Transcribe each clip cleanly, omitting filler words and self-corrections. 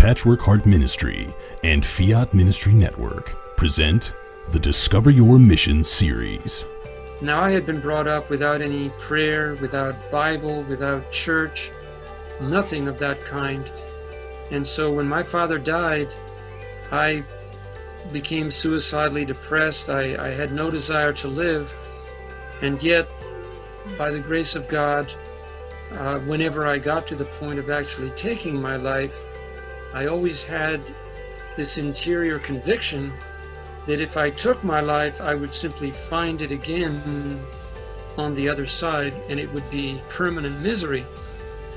Patchwork Heart Ministry and Fiat Ministry Network present the Discover Your Mission series. Now, I had been brought up without any prayer, without Bible, without church, nothing of that kind. And so when my father died, I became suicidally depressed. I had no desire to live. And yet, by the grace of God, whenever I got to the point of actually taking my life, I always had this interior conviction that if I took my life, I would simply find it again on the other side, and it would be permanent misery.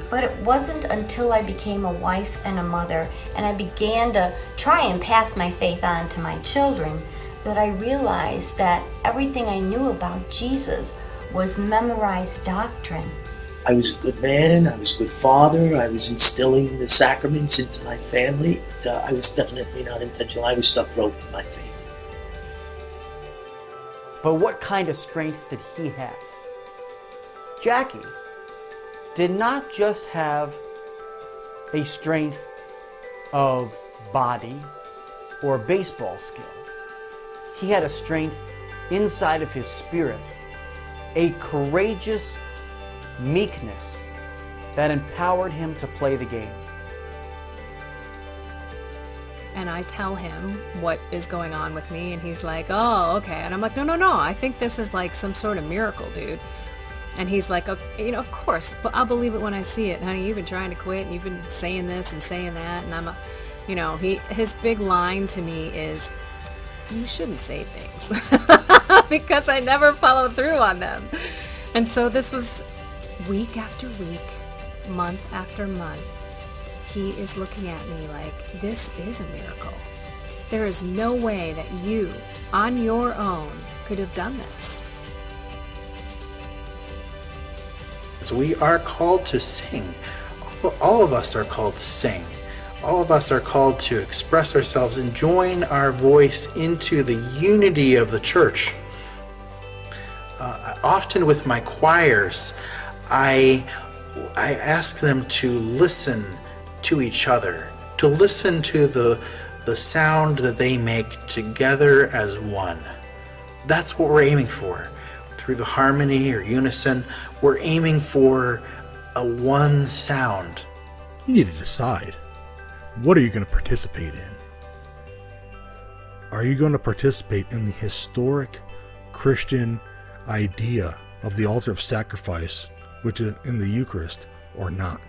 But it wasn't until I became a wife and a mother, and I began to try and pass my faith on to my children, that I realized that everything I knew about Jesus was memorized doctrine. I was a good man, I was a good father, I was instilling the sacraments into my family. I was definitely not intentional. I was stuck broke in my faith. But what kind of strength did he have? Jackie did not just have a strength of body or baseball skill. He had a strength inside of his spirit, a courageous meekness that empowered him to play the game. And I tell him what is going on with me, and he's like, oh, okay. And I'm like, no, I think this is like some sort of miracle, dude. And he's like, okay, of course, but I'll believe it when I see it. Honey, you've been trying to quit, and you've been saying this and saying that, and his big line to me is, you shouldn't say things, because I never follow through on them. And so this was week after week, month after month. He is looking at me like, this is a miracle. There is no way that you, on your own, could have done this. So we are called to sing. All of us are called to sing. All of us are called to express ourselves and join our voice into the unity of the church. Often with my choirs, I ask them to listen to each other, to listen to the sound that they make together as one. That's what we're aiming for. Through the harmony or unison, we're aiming for a one sound. You need to decide, what are you going to participate in? Are you going to participate in the historic Christian idea of the altar of sacrifice, which is in the Eucharist, or not?